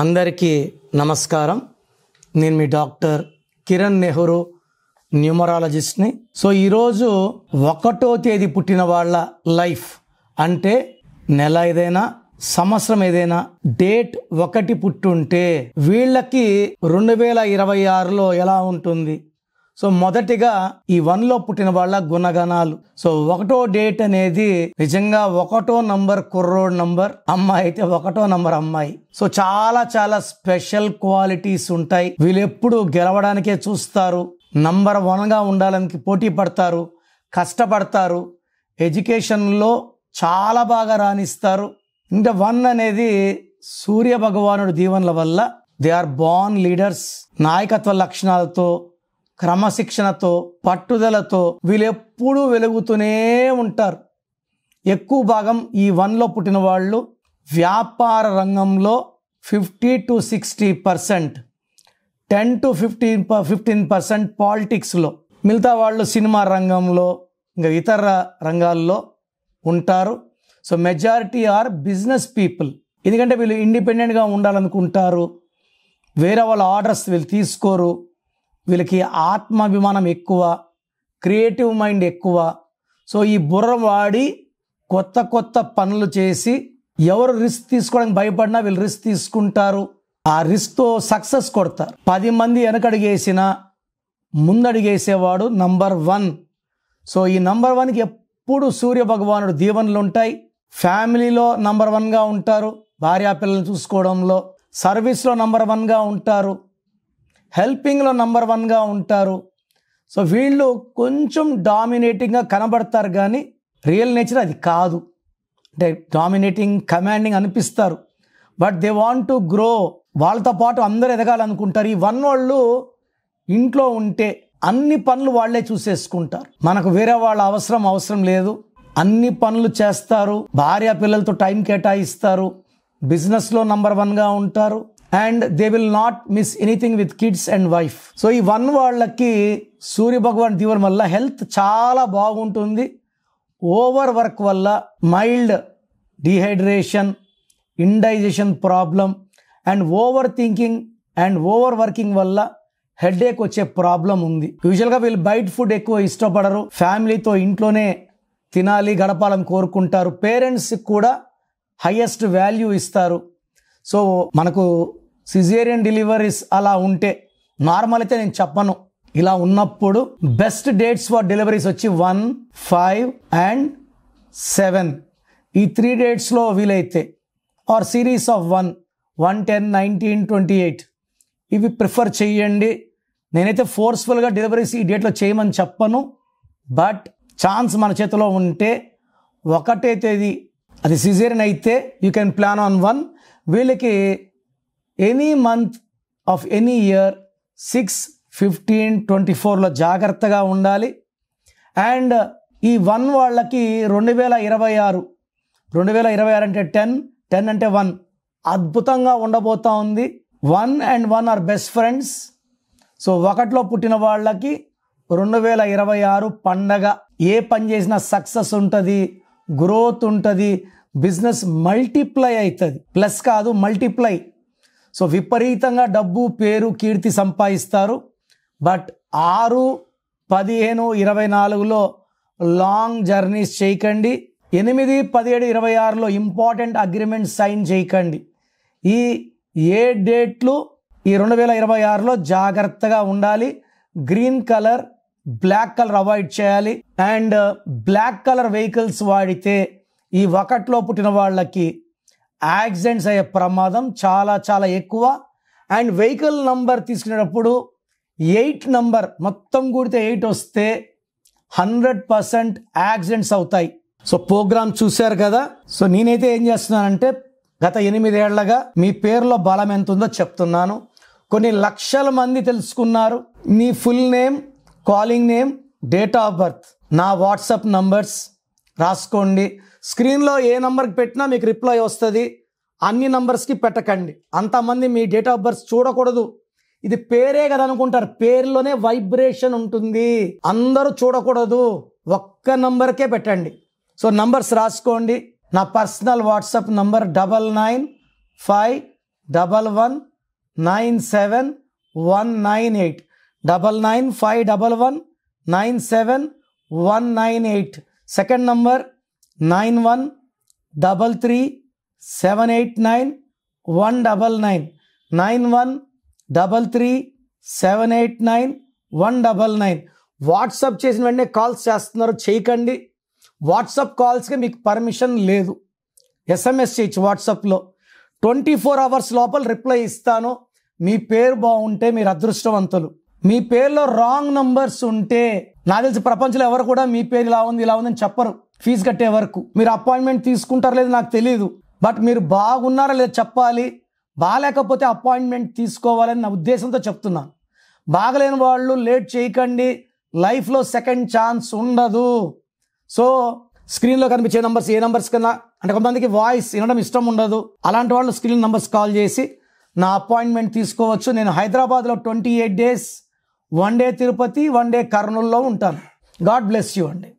అందరికీ నమస్కారం. నేను మీ డాక్టర్ కిరణ్ నెహ్రూ, న్యూమరాలజిస్ట్ని. సో ఈరోజు 1వ తేదీ పుట్టిన వాళ్ళ లైఫ్ అంటే నెల ఏదైనా సంవత్సరం ఏదైనా డేట్ 1 పుట్టుంటే వీళ్ళకి 2026లో ఎలా ఉంటుంది? సో మొదటిగా ఈ 1లో పుట్టిన వాళ్ళ గుణగణాలు. సో 1వ డేట్ అనేది నిజంగా 1వ నంబర్ కుర్రోడ్ నంబర్, అమ్మాయి అయితే 1వ నంబర్ అమ్మాయి. సో చాలా చాలా స్పెషల్ క్వాలిటీస్ ఉంటాయి. వీళ్ళు ఎప్పుడు గెలవడానికే చూస్తారు, నంబర్ 1గా ఉండాలని పోటీ పడతారు, కష్టపడతారు, ఎడ్యుకేషన్లో చాలా బాగా రాణిస్తారు. ఇంకా 1 అనేది సూర్య భగవానుడు దీవెనల వల్ల దే ఆర్ బోర్న్ లీడర్స్. నాయకత్వ లక్షణాలతో, క్రమశిక్షణతో, పట్టుదలతో వీళ్ళు ఎప్పుడూ వెలుగుతూనే ఉంటారు. ఎక్కువ భాగం ఈ 1లో పుట్టిన వాళ్ళు వ్యాపార రంగంలో 50 to 60%, 10 to 15% పాలిటిక్స్లో, మిగతా వాళ్ళు సినిమా రంగంలో ఇంకా ఇతర రంగాల్లో ఉంటారు. So majority are business people. ఎందుకంటే వీళ్ళు ఇండిపెండెంట్గా ఉండాలనుకుంటారు, వేరే వాళ్ళ ఆర్డర్స్ వీళ్ళు తీసుకోరు. వీళ్ళకి ఆత్మాభిమానం ఎక్కువ, క్రియేటివ్ మైండ్ ఎక్కువ. సో ఈ బుర్ర వాడి కొత్త కొత్త పనులు చేసి ఎవరు రిస్క్ తీసుకోవడానికి భయపడినా వీళ్ళు రిస్క్ తీసుకుంటారు. ఆ రిస్క్తో సక్సెస్ కొడతారు. 10 మంది వెనకడుగేసినా ముందడుగేసేవాడు నంబర్ 1. సో ఈ నంబర్ 1కి ఎప్పుడు సూర్య భగవానుడు దీవెనలు ఉంటాయి. ఫ్యామిలీలో నంబర్ 1గా ఉంటారు, భార్యా పిల్లల్ని చూసుకోవడంలో. సర్వీస్లో నంబర్ 1గా ఉంటారు, హెల్పింగ్లో నంబర్ 1గా ఉంటారు. సో వీళ్ళు కొంచెం డామినేటింగ్గా కనబడతారు, కానీ రియల్ నేచర్ అది కాదు. అంటే డామినేటింగ్, కమాండింగ్ అనిపిస్తారు, but they want to grow. వాళ్ళతో పాటు అందరూ ఎదగాలనుకుంటారు. ఈ 1 వాళ్ళు ఇంట్లో ఉంటే అన్ని పనులు వాళ్ళే చూసేసుకుంటారు. మనకు వేరే వాళ్ళ అవసరం లేదు. అన్ని పనులు చేస్తారు, భార్య పిల్లలతో టైం కేటాయిస్తారు, బిజినెస్లో నంబర్ 1గా ఉంటారు. And they will not miss anything with kids and wife. So ఈ 1 వాళ్ళకి సూర్య భగవాన్ దీవెన వల్ల హెల్త్ చాలా బాగుంటుంది. ఓవర్ వర్క్ వల్ల mild dehydration, indigestion problem and over thinking and over working వల్ల హెడేక్ వచ్చే ప్రాబ్లం ఉంది. యూజువల్గా వీళ్ళు బయట ఫుడ్ ఎక్కువ ఇష్టపడరు, ఫ్యామిలీతో ఇంట్లోనే తినాలి, గడపాలని కోరుకుంటారు. పేరెంట్స్కి కూడా హైయెస్ట్ వాల్యూ ఇస్తారు. సో మనకు సిజేరియన్ డెలివరీస్ అలా ఉంటే, నార్మల్ అయితే నేను చెప్పను, ఇలా ఉన్నప్పుడు బెస్ట్ డేట్స్ ఫర్ డెలివరీస్ వచ్చి 1, 5 and 7. ఈ 3 డేట్స్లో వీలైతే, ఆర్ సిరీస్ ఆఫ్ 1, 10, 19, 28 ఇవి ప్రిఫర్ చేయండి. నేనైతే ఫోర్స్ఫుల్గా డెలివరీస్ ఈ డేట్లో చేయమని చెప్పను, బట్ ఛాన్స్ మన చేతిలో ఉంటే 1వ తేదీ అది సిజేరియన్ అయితే యూ కెన్ ప్లాన్ ఆన్ 1. వీళ్ళకి any month of any year 6, 15, 24లో జాగ్రత్తగా ఉండాలి. అండ్ ఈ 1 వాళ్ళకి 2026 అంటే 10 అంటే 1 అద్భుతంగా ఉండబోతా ఉంది. 1 and 1 are best friends. So 1లో పుట్టిన వాళ్ళకి 2026 పండగ. ఏ పని చేసినా సక్సెస్ ఉంటుంది, గ్రోత్ ఉంటుంది, బిజినెస్ మల్టిప్లై అవుతుంది, ప్లస్ కాదు మల్టిప్లై. సో విపరీతంగా డబ్బు, పేరు, కీర్తి సంపాదిస్తారు. బట్ 6, 15, 24లో లాంగ్ జర్నీస్ చేయకండి. 8, 17, 26లో ఇంపార్టెంట్ అగ్రిమెంట్ సైన్ చేయకండి. ఈ 7 డేట్లు ఈ 2026లో జాగ్రత్తగా ఉండాలి. Green colour, black colour avoid చేయాలి. అండ్ బ్లాక్ కలర్ వెహికల్స్ వాడితే ఈ 1లో పుట్టిన వాళ్ళకి యాక్సిడెంట్స్ అయ్యే ప్రమాదం చాలా చాలా ఎక్కువ. అండ్ వెహికల్ నంబర్ తీసుకునేటప్పుడు 8 నంబర్ మొత్తం కూడితే 8 వస్తే 100% యాక్సిడెంట్స్ అవుతాయి. సో ప్రోగ్రామ్ చూశారు కదా. సో నేనైతే ఏం చేస్తున్నానంటే గత 8 ఏళ్లగా మీ పేరులో బలం ఎంత ఉందో చెప్తున్నాను. కొన్ని లక్షల మంది తెలుసుకున్నారు. నీ full name, calling name, date of birth, నా వాట్సాప్ నంబర్స్ రాసుకోండి. స్క్రీన్లో ఏ నంబర్కి పెట్టినా మీకు రిప్లై వస్తుంది. అన్ని నంబర్స్కి పెట్టకండి, అంతమంది మీ డేట్ ఆఫ్ బర్త్ చూడకూడదు. ఇది పేరే కదా అనుకుంటారు, పేరులోనే వైబ్రేషన్ ఉంటుంది, అందరూ చూడకూడదు. ఒక్క నంబర్కే పెట్టండి. సో నంబర్స్ రాసుకోండి. నా personal WhatsApp number 9956 9951971998 9951197198. Second number 9133789199 9133789199. WhatsApp చేసిన వెంటనే కాల్స్ చేస్తున్నారు, చేయకండి. వాట్సాప్ కాల్స్కి మీకు పర్మిషన్ లేదు. SMS చేయొచ్చు వాట్సాప్లో. 24 hours లోపల రిప్లై ఇస్తాను. మీ పేరు బాగుంటే మీరు అదృష్టవంతులు. మీ పేరులో రాంగ్ నంబర్స్ ఉంటే, నాకు తెలిసి ప్రపంచంలో ఎవరు కూడా మీ పేరు ఇలా ఉంది ఇలా ఉందని చెప్పరు ఫీజు కట్టే వరకు. మీరు అపాయింట్మెంట్ తీసుకుంటారో లేదో నాకు తెలియదు, బట్ మీరు బాగున్నారా లేదో చెప్పాలి. బాగాలేకపోతే అపాయింట్మెంట్ తీసుకోవాలని నా ఉద్దేశంతో చెప్తున్నాను. బాగలేని వాళ్ళు లేట్ చేయకండి, లైఫ్లో సెకండ్ ఛాన్స్ ఉండదు. సో స్క్రీన్లో కనిపించే నంబర్స్ ఏ నంబర్స్ కన్నా, అంటే కొంతమందికి వాయిస్ వినడం ఇష్టం ఉండదు, అలాంటి వాళ్ళు స్క్రీన్ నంబర్స్ కాల్ చేసి నా అపాయింట్మెంట్ తీసుకోవచ్చు. నేను హైదరాబాద్లో 28 days, 1 day తిరుపతి, 1 day కర్నూలులో ఉంటాను. గాడ్ బ్లెస్ యూ అండి.